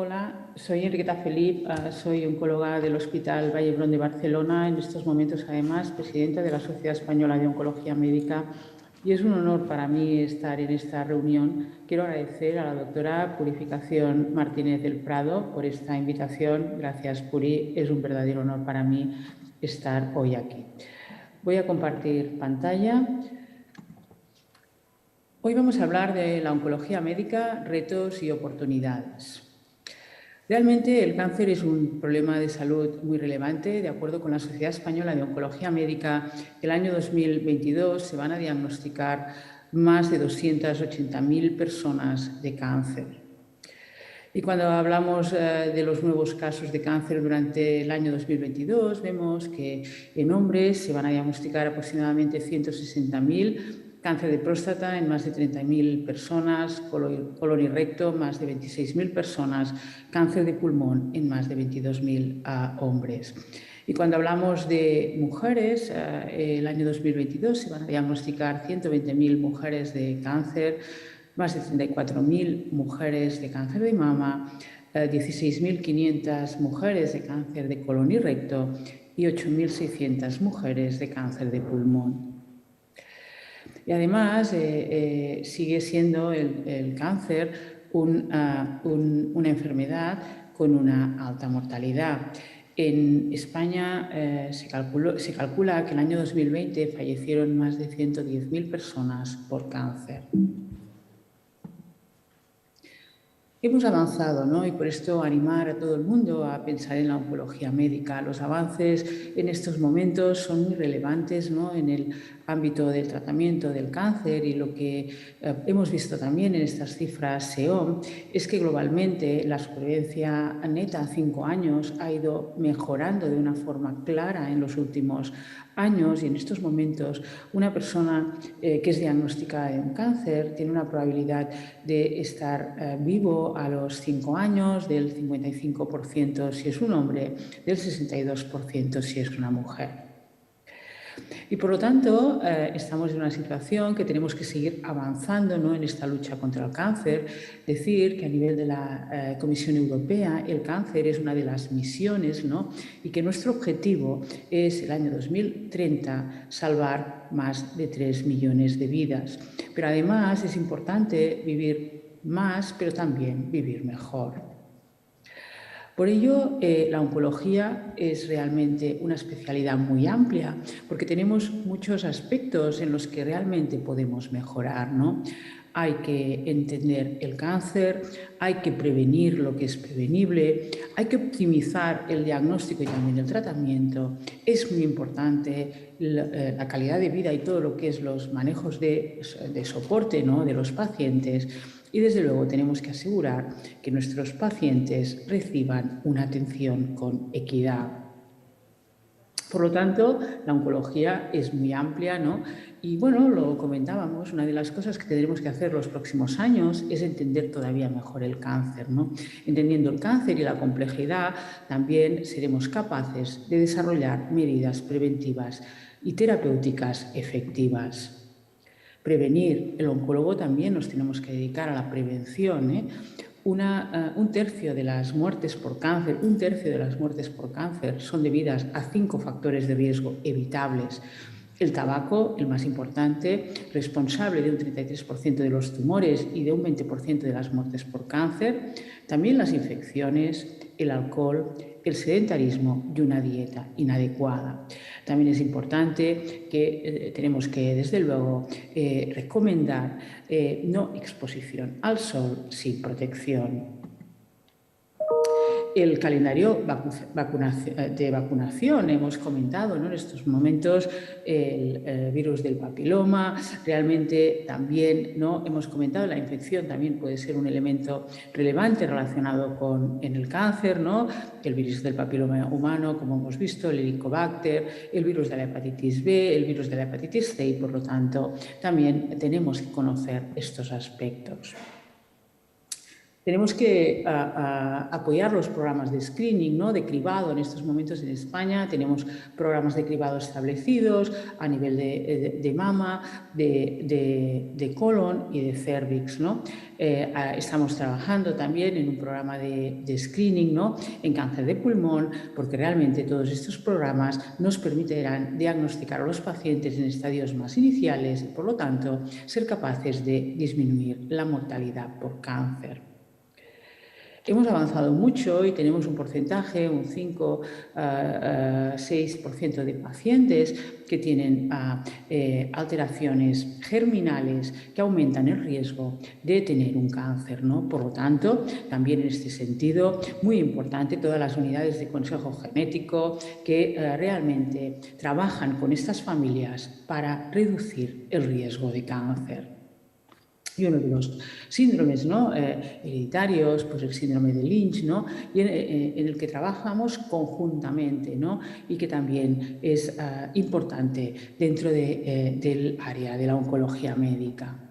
Hola, soy Enriqueta Felip, soy oncóloga del Hospital Vall d'Hebron de Barcelona, en estos momentos además presidenta de la Sociedad Española de Oncología Médica, y es un honor para mí estar en esta reunión. Quiero agradecer a la doctora Purificación Martínez del Prado por esta invitación. Gracias, Puri, es un verdadero honor para mí estar hoy aquí. Voy a compartir pantalla. Hoy vamos a hablar de la oncología médica, retos y oportunidades. Realmente el cáncer es un problema de salud muy relevante. De acuerdo con la Sociedad Española de Oncología Médica, el año 2022 se van a diagnosticar más de 280.000 personas de cáncer. Y cuando hablamos de los nuevos casos de cáncer durante el año 2022, vemos que en hombres se van a diagnosticar aproximadamente 160.000, cáncer de próstata en más de 30.000 personas, colon y recto más de 26.000 personas, cáncer de pulmón en más de 22.000 hombres. Y cuando hablamos de mujeres, el año 2022 se van a diagnosticar 120.000 mujeres de cáncer, más de 34.000 mujeres de cáncer de mama, 16.500 mujeres de cáncer de colon y recto y 8.600 mujeres de cáncer de pulmón. Y además sigue siendo el cáncer una enfermedad con una alta mortalidad. En España se calcula que en el año 2020 fallecieron más de 110.000 personas por cáncer. Hemos avanzado, ¿no? Y por esto animar a todo el mundo a pensar en la oncología médica. Los avances en estos momentos son muy relevantes, ¿no?, en el ámbito del tratamiento del cáncer, y lo que hemos visto también en estas cifras SEOM es que globalmente la supervivencia neta a 5 años ha ido mejorando de una forma clara en los últimos años, y en estos momentos una persona que es diagnosticada de un cáncer tiene una probabilidad de estar vivo a los 5 años del 55% si es un hombre, del 62% si es una mujer. Y por lo tanto, estamos en una situación que tenemos que seguir avanzando, ¿no?, en esta lucha contra el cáncer. Decir que a nivel de la Comisión Europea el cáncer es una de las misiones, ¿no?, y que nuestro objetivo es el año 2030 salvar más de 3 millones de vidas. Pero además es importante vivir más, pero también vivir mejor. Por ello, la oncología es realmente una especialidad muy amplia, porque tenemos muchos aspectos en los que realmente podemos mejorar, ¿no? Hay que entender el cáncer, hay que prevenir lo que es prevenible, hay que optimizar el diagnóstico y también el tratamiento. Es muy importante la calidad de vida y todo lo que es los manejos de soporte, ¿no?, de los pacientes. Y desde luego tenemos que asegurar que nuestros pacientes reciban una atención con equidad. Por lo tanto, la oncología es muy amplia, ¿no? Y bueno, lo comentábamos, una de las cosas que tendremos que hacer los próximos años es entender todavía mejor el cáncer, ¿no? Entendiendo el cáncer y la complejidad, también seremos capaces de desarrollar medidas preventivas y terapéuticas efectivas. Prevenir, el oncólogo también nos tenemos que dedicar a la prevención, ¿eh? Un tercio de las muertes por cáncer, son debidas a 5 factores de riesgo evitables. El tabaco, el más importante, responsable de un 33% de los tumores y de un 20% de las muertes por cáncer. También las infecciones, el alcohol, el sedentarismo y una dieta inadecuada. También es importante que tenemos que, desde luego, recomendar no exposición al sol sin protección. El calendario de vacunación, hemos comentado, ¿no?, en estos momentos el virus del papiloma, realmente también, ¿no?, hemos comentado, la infección también puede ser un elemento relevante relacionado en el cáncer, ¿no?, el virus del papiloma humano, como hemos visto, el Helicobacter, el virus de la hepatitis B, el virus de la hepatitis C, y por lo tanto también tenemos que conocer estos aspectos. Tenemos que apoyar los programas de screening, ¿no? De cribado. En estos momentos en España tenemos programas de cribado establecidos a nivel de mama, de colon y de cervix, ¿no? Estamos trabajando también en un programa de screening, ¿no? En cáncer de pulmón, porque realmente todos estos programas nos permitirán diagnosticar a los pacientes en estadios más iniciales y, por lo tanto, ser capaces de disminuir la mortalidad por cáncer. Hemos avanzado mucho y tenemos un porcentaje, un 5-6% de pacientes que tienen alteraciones germinales que aumentan el riesgo de tener un cáncer, ¿no? Por lo tanto, también en este sentido, muy importante todas las unidades de consejo genético que realmente trabajan con estas familias para reducir el riesgo de cáncer. Y uno de los síndromes, ¿no? Hereditarios, pues el síndrome de Lynch, ¿no? Y en el que trabajamos conjuntamente, ¿no? Y que también es importante dentro del área de la oncología médica.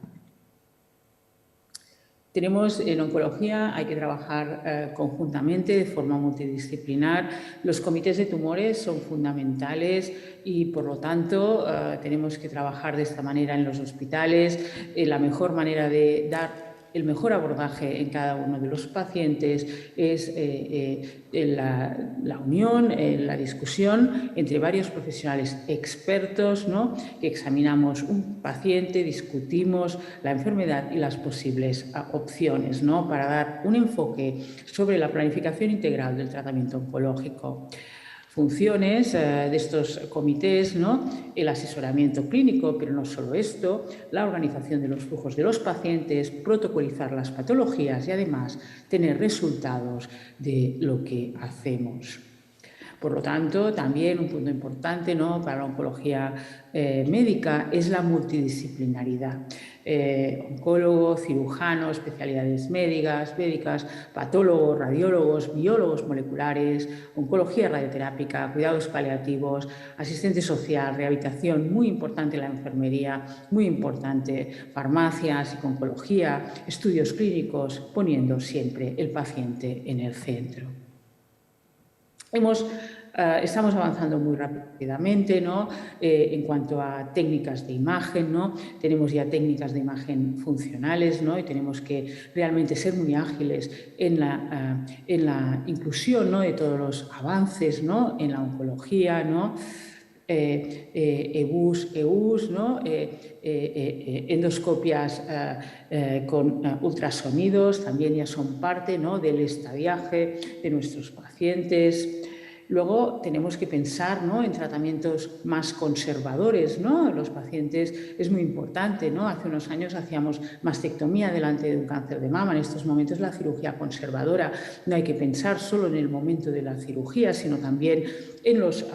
Tenemos en oncología, hay que trabajar conjuntamente, de forma multidisciplinar. Los comités de tumores son fundamentales y, por lo tanto, tenemos que trabajar de esta manera en los hospitales. La mejor manera de dar el mejor abordaje en cada uno de los pacientes es la unión, la discusión entre varios profesionales expertos, ¿no? Que examinamos un paciente, discutimos la enfermedad y las posibles opciones, ¿no? Para dar un enfoque sobre la planificación integral del tratamiento oncológico. Funciones de estos comités, ¿no? El asesoramiento clínico, pero no solo esto, la organización de los flujos de los pacientes, protocolizar las patologías y además tener resultados de lo que hacemos. Por lo tanto, también un punto importante, ¿no? Para la oncología médica es la multidisciplinaridad. Oncólogo, cirujano, especialidades médicas, patólogos, radiólogos, biólogos moleculares, oncología radioterápica, cuidados paliativos, asistente social, rehabilitación, muy importante la enfermería, muy importante farmacia, psico-oncología, estudios clínicos, poniendo siempre el paciente en el centro. Estamos avanzando muy rápidamente, ¿no? En cuanto a técnicas de imagen, ¿no? Tenemos ya técnicas de imagen funcionales, ¿no? Y tenemos que realmente ser muy ágiles en la inclusión, ¿no? De todos los avances, ¿no? En la oncología, ¿no? EUS, ¿no? Endoscopias con ultrasonidos también ya son parte, ¿no? Del estadiaje de nuestros pacientes. Luego tenemos que pensar, ¿no? En tratamientos más conservadores, ¿no? Los pacientes es muy importante, ¿no? Hace unos años hacíamos mastectomía delante de un cáncer de mama. En estos momentos la cirugía conservadora. No hay que pensar solo en el momento de la cirugía, sino también en los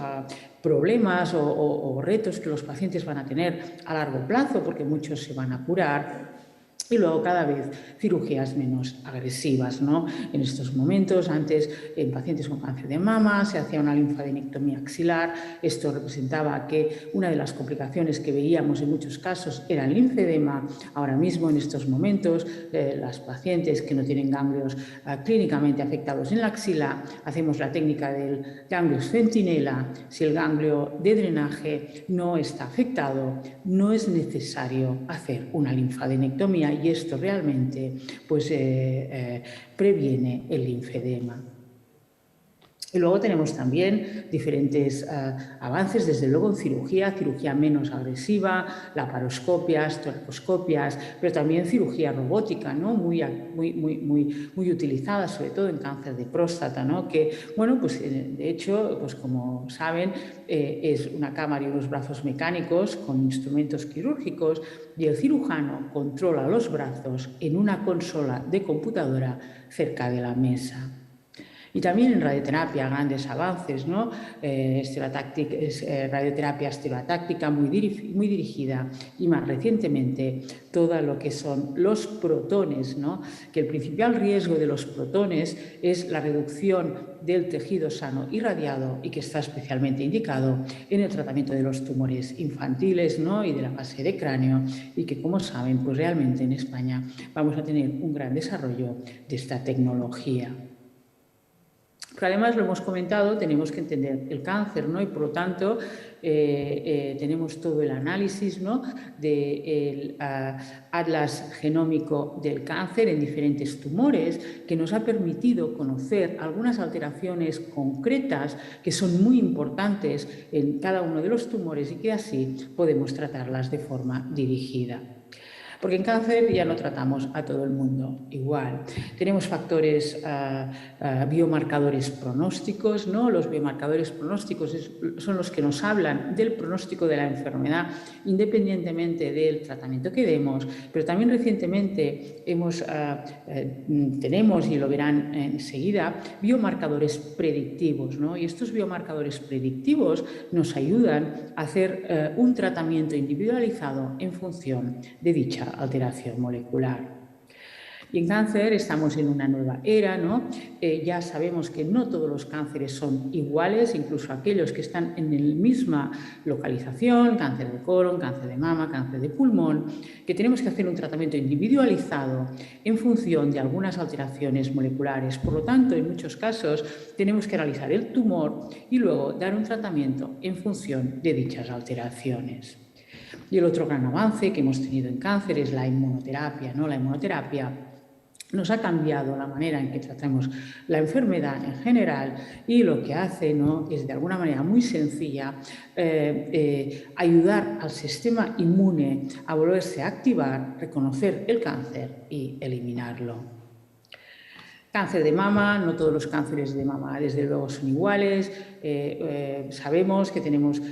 problemas o retos que los pacientes van a tener a largo plazo, porque muchos se van a curar. Y luego cada vez cirugías menos agresivas, ¿no? En estos momentos, antes en pacientes con cáncer de mama se hacía una linfadenectomía axilar. Esto representaba que una de las complicaciones que veíamos en muchos casos era el linfedema. Ahora mismo, en estos momentos, las pacientes que no tienen ganglios clínicamente afectados en la axila, hacemos la técnica del ganglio centinela. Si el ganglio de drenaje no está afectado, no es necesario hacer una linfadenectomía y esto realmente pues, previene el linfedema. Y luego tenemos también diferentes avances, desde luego en cirugía menos agresiva, laparoscopias, toracoscopias, pero también cirugía robótica, ¿no? muy utilizada, sobre todo en cáncer de próstata, ¿no? Que, bueno, pues de hecho, pues como saben, es una cámara y unos brazos mecánicos con instrumentos quirúrgicos y el cirujano controla los brazos en una consola de computadora cerca de la mesa. Y también en radioterapia, grandes avances, ¿no? Radioterapia estereotáctica muy dirigida y más recientemente todo lo que son los protones, ¿no? Que el principal riesgo de los protones es la reducción del tejido sano irradiado y que está especialmente indicado en el tratamiento de los tumores infantiles, ¿no? Y de la fase de cráneo, y que, como saben, pues realmente en España vamos a tener un gran desarrollo de esta tecnología. Pero además, lo hemos comentado, tenemos que entender el cáncer, ¿no? Y por lo tanto tenemos todo el análisis, ¿no? Del atlas genómico del cáncer en diferentes tumores, que nos ha permitido conocer algunas alteraciones concretas que son muy importantes en cada uno de los tumores y que así podemos tratarlas de forma dirigida. Porque en cáncer ya no tratamos a todo el mundo igual. Tenemos factores, biomarcadores pronósticos, ¿no? Los biomarcadores pronósticos son los que nos hablan del pronóstico de la enfermedad, independientemente del tratamiento que demos, pero también recientemente tenemos, y lo verán enseguida, biomarcadores predictivos, ¿no? Y estos biomarcadores predictivos nos ayudan a hacer un tratamiento individualizado en función de dicha alteración molecular. Y en cáncer estamos en una nueva era, ¿no? Ya sabemos que no todos los cánceres son iguales, incluso aquellos que están en la misma localización, cáncer de colon, cáncer de mama, cáncer de pulmón, que tenemos que hacer un tratamiento individualizado en función de algunas alteraciones moleculares. Por lo tanto, en muchos casos tenemos que analizar el tumor y luego dar un tratamiento en función de dichas alteraciones. Y el otro gran avance que hemos tenido en cáncer es la inmunoterapia, ¿no? La inmunoterapia nos ha cambiado la manera en que tratamos la enfermedad en general y lo que hace, ¿no? Es de alguna manera muy sencilla ayudar al sistema inmune a volverse a activar, reconocer el cáncer y eliminarlo. Cáncer de mama, no todos los cánceres de mama desde luego son iguales. Sabemos que tenemos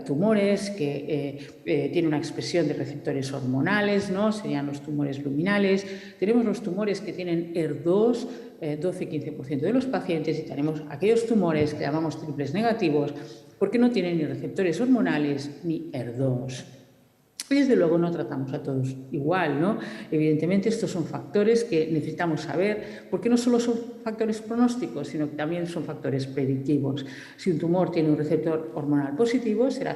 tumores que tienen una expresión de receptores hormonales, ¿no? Serían los tumores luminales. Tenemos los tumores que tienen ER2, 12-15% de los pacientes, y tenemos aquellos tumores que llamamos triples negativos porque no tienen ni receptores hormonales ni ER2. Y desde luego no tratamos a todos igual, ¿no? Evidentemente estos son factores que necesitamos saber, porque no solo son factores pronósticos, sino que también son factores predictivos. Si un tumor tiene un receptor hormonal positivo, será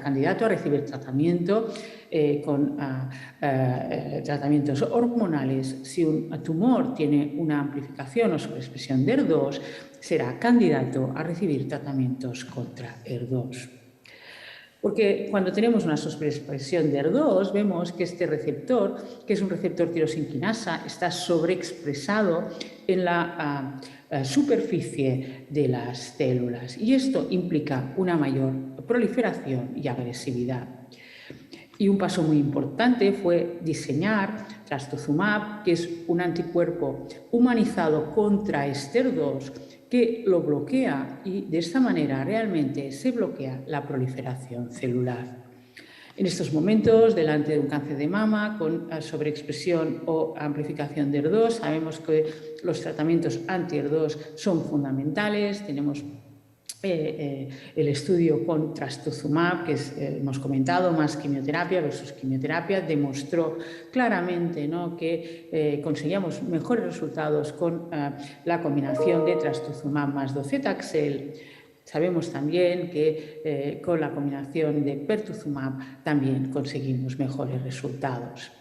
candidato a recibir tratamiento con tratamientos hormonales. Si un tumor tiene una amplificación o sobreexpresión de ER2, será candidato a recibir tratamientos contra ER2. Porque cuando tenemos una sobreexpresión de ER2, vemos que este receptor, que es un receptor tirosinquinasa, está sobreexpresado en la superficie de las células. Y esto implica una mayor proliferación y agresividad. Y un paso muy importante fue diseñar trastuzumab, que es un anticuerpo humanizado contra este ER2, que lo bloquea y de esta manera realmente se bloquea la proliferación celular. En estos momentos, delante de un cáncer de mama con sobreexpresión o amplificación de ER2, sabemos que los tratamientos anti-ER2 son fundamentales. Tenemos el estudio con trastuzumab, que hemos comentado, más quimioterapia versus quimioterapia, demostró claramente, ¿no? que conseguíamos mejores resultados con la combinación de trastuzumab más docetaxel. Sabemos también que con la combinación de pertuzumab también conseguimos mejores resultados.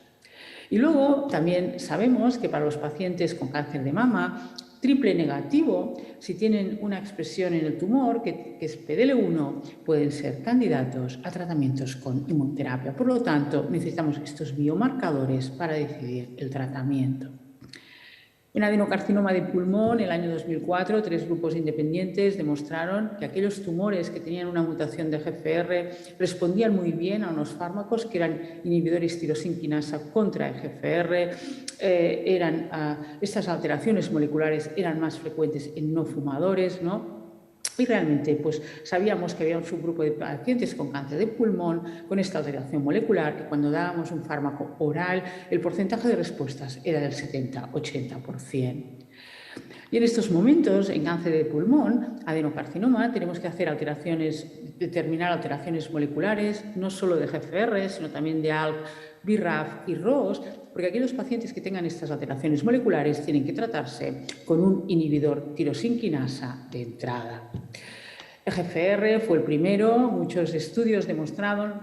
Y luego también sabemos que para los pacientes con cáncer de mama triple negativo, si tienen una expresión en el tumor que es PDL1, pueden ser candidatos a tratamientos con inmunoterapia. Por lo tanto, necesitamos estos biomarcadores para decidir el tratamiento. En adenocarcinoma de pulmón, en el año 2004, 3 grupos independientes demostraron que aquellos tumores que tenían una mutación de EGFR respondían muy bien a unos fármacos que eran inhibidores tirosinquinasa contra EGFR. Estas alteraciones moleculares eran más frecuentes en no fumadores, ¿no? Y realmente pues, sabíamos que había un subgrupo de pacientes con cáncer de pulmón con esta alteración molecular, que cuando dábamos un fármaco oral el porcentaje de respuestas era del 70-80%. Y en estos momentos, en cáncer de pulmón, adenocarcinoma, tenemos que hacer determinar alteraciones moleculares, no solo de EGFR, sino también de ALK, BRAF y ROS, porque aquellos pacientes que tengan estas alteraciones moleculares tienen que tratarse con un inhibidor tirosinquinasa de entrada. EGFR fue el primero. Muchos estudios demostraron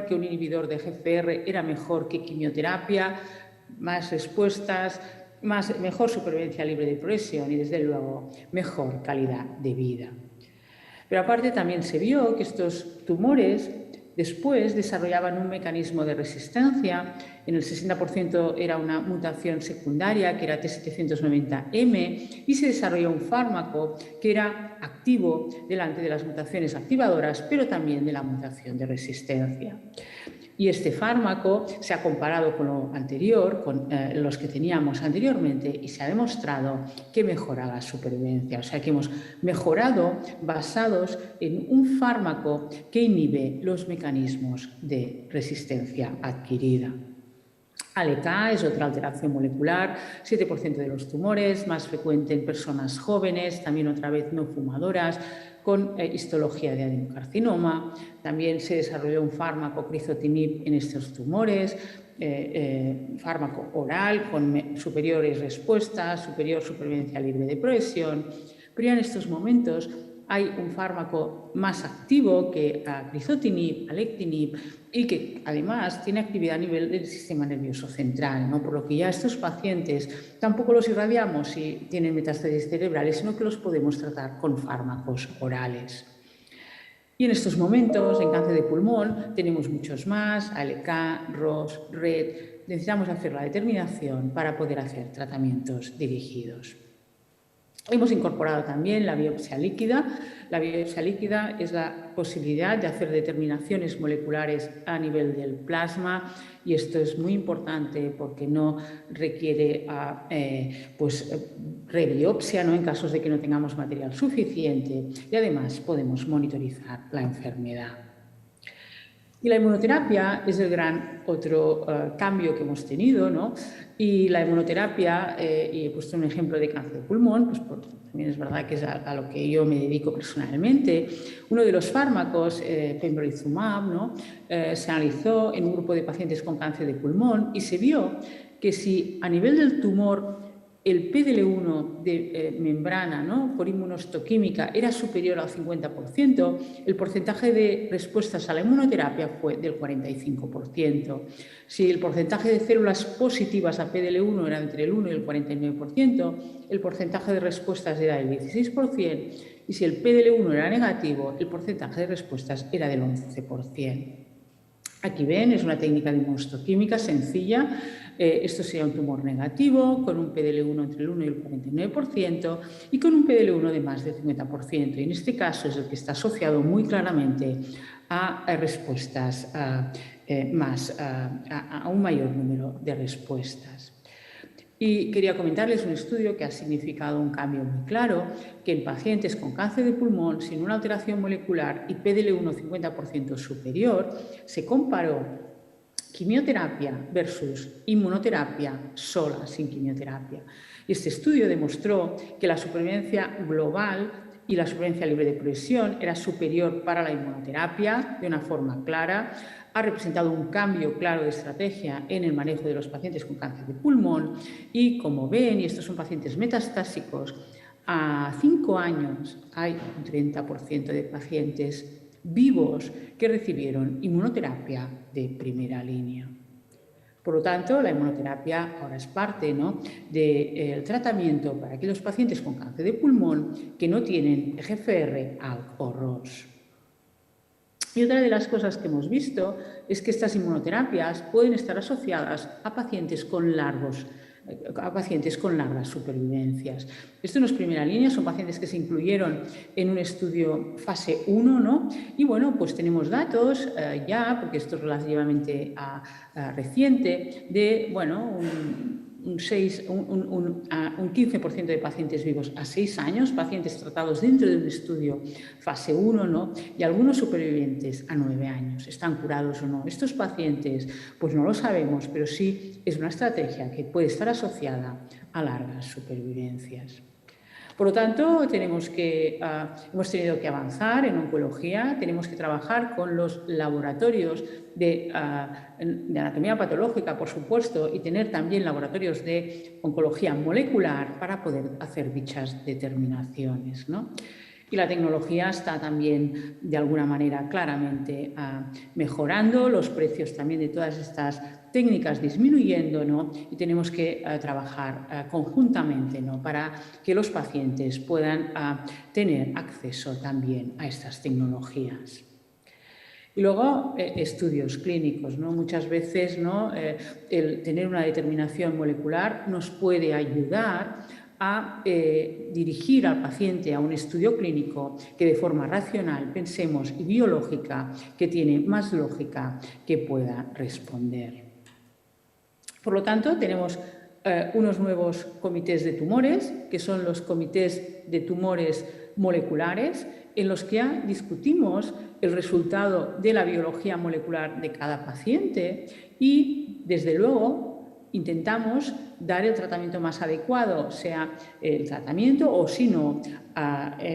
que un inhibidor de EGFR era mejor que quimioterapia, más respuestas, mejor supervivencia libre de progresión y, desde luego, mejor calidad de vida. Pero aparte también se vio que estos tumores después desarrollaban un mecanismo de resistencia. En el 60% era una mutación secundaria, que era T790M, y se desarrolló un fármaco que era activo delante de las mutaciones activadoras, pero también de la mutación de resistencia. Y este fármaco se ha comparado con lo anterior, con los que teníamos anteriormente, y se ha demostrado que mejora la supervivencia. O sea que hemos mejorado basados en un fármaco que inhibe los mecanismos de resistencia adquirida. ALK es otra alteración molecular, 7% de los tumores, más frecuente en personas jóvenes, también otra vez no fumadoras, con histología de adenocarcinoma. También se desarrolló un fármaco, crizotinib, en estos tumores, fármaco oral con superiores respuestas, superior supervivencia libre de progresión. Pero ya en estos momentos hay un fármaco más activo que crizotinib, alectinib, y que además tiene actividad a nivel del sistema nervioso central, ¿no? Por lo que ya estos pacientes tampoco los irradiamos si tienen metástasis cerebrales, sino que los podemos tratar con fármacos orales. Y en estos momentos, en cáncer de pulmón, tenemos muchos más, ALK, ROS, RET. Necesitamos hacer la determinación para poder hacer tratamientos dirigidos. Hemos incorporado también la biopsia líquida. La biopsia líquida es la posibilidad de hacer determinaciones moleculares a nivel del plasma, y esto es muy importante porque no requiere rebiopsia, ¿no?, en casos de que no tengamos material suficiente, y además podemos monitorizar la enfermedad. Y la inmunoterapia es el gran otro cambio que hemos tenido, ¿no? Y la inmunoterapia, y he puesto un ejemplo de cáncer de pulmón, pues también es verdad que es a lo que yo me dedico personalmente. Uno de los fármacos, pembrolizumab, ¿no?, se analizó en un grupo de pacientes con cáncer de pulmón y se vio que si a nivel del tumor el PDL1 de membrana, ¿no?, por inmunohistoquímica era superior al 50%, el porcentaje de respuestas a la inmunoterapia fue del 45%. Si el porcentaje de células positivas a PDL1 era entre el 1 y el 49%, el porcentaje de respuestas era del 16%, y si el PDL1 era negativo, el porcentaje de respuestas era del 11%. Aquí ven, es una técnica de inmunohistoquímica sencilla. Esto sería un tumor negativo, con un PDL1 entre el 1 y el 49% y con un PDL1 de más del 50%. Y en este caso es el que está asociado muy claramente a respuestas a un mayor número de respuestas. Y quería comentarles un estudio que ha significado un cambio muy claro, que en pacientes con cáncer de pulmón sin una alteración molecular y PDL1 50% superior, se comparó quimioterapia versus inmunoterapia sola, sin quimioterapia. Y este estudio demostró que la supervivencia global y la supervivencia libre de progresión era superior para la inmunoterapia de una forma clara. Ha representado un cambio claro de estrategia en el manejo de los pacientes con cáncer de pulmón y, como ven, y estos son pacientes metastásicos, a 5 años hay un 30% de pacientes vivos que recibieron inmunoterapia de primera línea. Por lo tanto, la inmunoterapia ahora es parte, ¿no?, del tratamiento para aquellos pacientes con cáncer de pulmón que no tienen EGFR, ALK o ROS. Y otra de las cosas que hemos visto es que estas inmunoterapias pueden estar asociadas a pacientes con largas supervivencias. Esto no es primera línea, son pacientes que se incluyeron en un estudio fase 1, ¿no? Y bueno, pues tenemos datos ya, porque esto es relativamente reciente, de, bueno, un 15% de pacientes vivos a 6 años, pacientes tratados dentro de un estudio fase 1, ¿no?, y algunos supervivientes a 9 años. ¿Están curados o no? Estos pacientes, pues no lo sabemos, pero sí es una estrategia que puede estar asociada a largas supervivencias. Por lo tanto, hemos tenido que avanzar en oncología, tenemos que trabajar con los laboratorios de anatomía patológica, por supuesto, y tener también laboratorios de oncología molecular para poder hacer dichas determinaciones, ¿no? Y la tecnología está también, de alguna manera, claramente mejorando, los precios también de todas estas técnicas disminuyendo, ¿no? Y tenemos que trabajar conjuntamente, ¿no? Para que los pacientes puedan tener acceso también a estas tecnologías. Y luego, estudios clínicos, ¿no? Muchas veces, ¿no? El tener una determinación molecular nos puede ayudar a dirigir al paciente a un estudio clínico que de forma racional, pensemos, y biológica, que tiene más lógica que pueda responder. Por lo tanto, tenemos unos nuevos comités de tumores, que son los comités de tumores moleculares, en los que ya discutimos el resultado de la biología molecular de cada paciente y, desde luego, intentamos dar el tratamiento más adecuado, sea el tratamiento o, si no,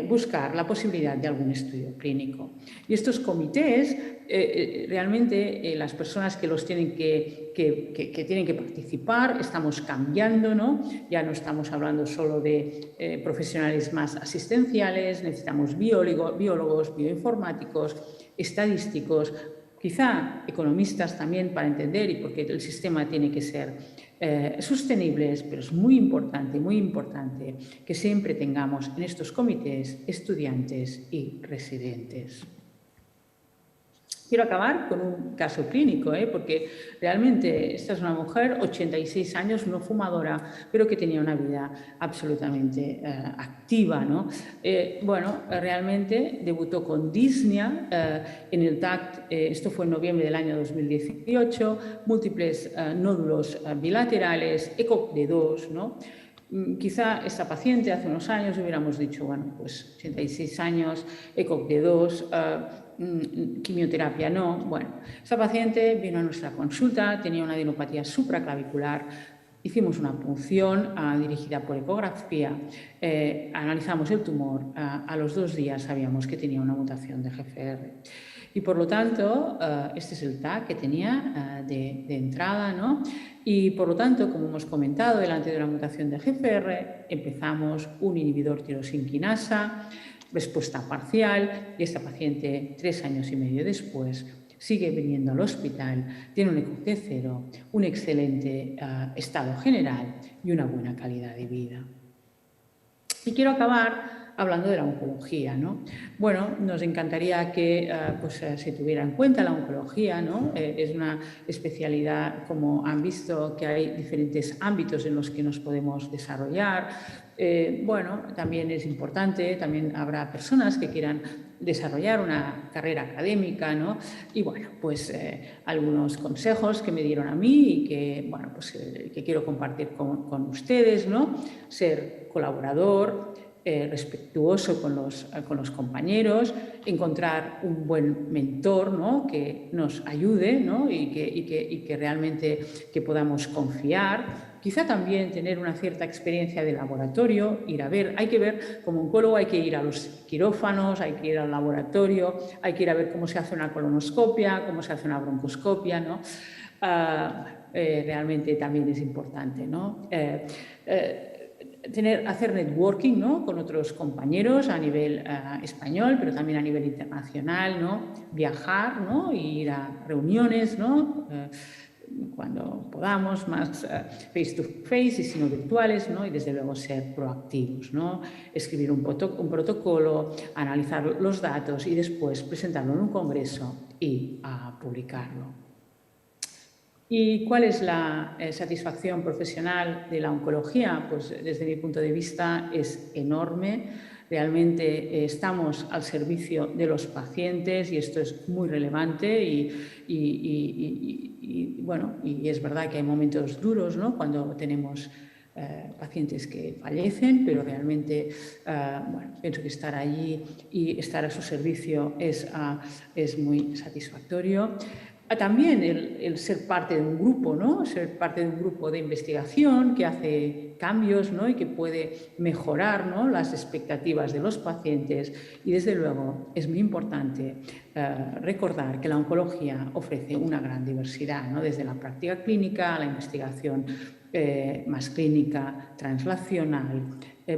buscar la posibilidad de algún estudio clínico. Y estos comités, realmente las personas que los tienen que tienen que participar, estamos cambiando, ¿no? Ya no estamos hablando solo de profesionales más asistenciales, necesitamos biólogos, bioinformáticos, estadísticos, quizá economistas también para entender, y porque el sistema tiene que ser sostenible, pero es muy importante que siempre tengamos en estos comités estudiantes y residentes. Quiero acabar con un caso clínico, porque realmente esta es una mujer, 86 años, no fumadora, pero que tenía una vida absolutamente activa, ¿no? Realmente debutó con disnea en el TAC, esto fue en noviembre del año 2018, múltiples nódulos bilaterales, ECOG de 2, ¿no? Quizá esta paciente hace unos años hubiéramos dicho, bueno, pues 86 años, ECOG de 2, quimioterapia no. Bueno, esta paciente vino a nuestra consulta, tenía una adenopatía supraclavicular, hicimos una punción dirigida por ecografía, analizamos el tumor, a los 2 días sabíamos que tenía una mutación de GFR. Y por lo tanto, este es el TAC que tenía de entrada, ¿no? Y por lo tanto, como hemos comentado, delante de una mutación de GFR, empezamos un inhibidor tirosinquinasa, respuesta parcial, y esta paciente 3 años y medio después sigue viniendo al hospital, tiene un ECOG de 0, un excelente estado general y una buena calidad de vida. Y quiero acabar hablando de la oncología, ¿no? Bueno, nos encantaría que se tuviera en cuenta la oncología, ¿no? Es una especialidad, como han visto, que hay diferentes ámbitos en los que nos podemos desarrollar. También es importante, también habrá personas que quieran desarrollar una carrera académica, ¿no? Y bueno, pues algunos consejos que me dieron a mí y que, bueno, pues que quiero compartir con ustedes, ¿no? Ser colaborador, respetuoso con los compañeros, encontrar un buen mentor, ¿no? Que nos ayude, ¿no? y que realmente que podamos confiar. Quizá también tener una cierta experiencia de laboratorio, ir a ver, hay que ver, como oncólogo hay que ir a los quirófanos, hay que ir al laboratorio, hay que ir a ver cómo se hace una colonoscopia, cómo se hace una broncoscopia, ¿no? Realmente también es importante, ¿no? Hacer networking, ¿no? Con otros compañeros a nivel español, pero también a nivel internacional, ¿no? Viajar, ¿no? Y ir a reuniones, ¿no? Cuando podamos, más face to face y si no virtuales, ¿no? Y desde luego ser proactivos, ¿no? Escribir un protocolo, analizar los datos y después presentarlo en un congreso y publicarlo. ¿Y cuál es la satisfacción profesional de la oncología? Pues desde mi punto de vista es enorme. Realmente estamos al servicio de los pacientes y esto es muy relevante y es verdad que hay momentos duros, ¿no? Cuando tenemos pacientes que fallecen, pero realmente pienso que estar allí y estar a su servicio es muy satisfactorio. También el ser parte de un grupo, ¿no? Ser parte de un grupo de investigación que hace cambios, ¿no? Y que puede mejorar, ¿no? Las expectativas de los pacientes. Y desde luego es muy importante recordar que la oncología ofrece una gran diversidad, ¿no? Desde la práctica clínica a la investigación más clínica, translacional,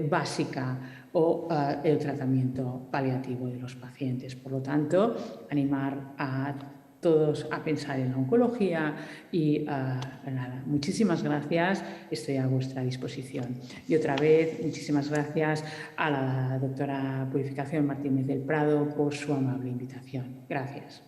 básica o el tratamiento paliativo de los pacientes. Por lo tanto, animar a todos a pensar en la oncología y nada, muchísimas gracias, estoy a vuestra disposición. Y otra vez, muchísimas gracias a la doctora Purificación Martínez del Prado por su amable invitación. Gracias.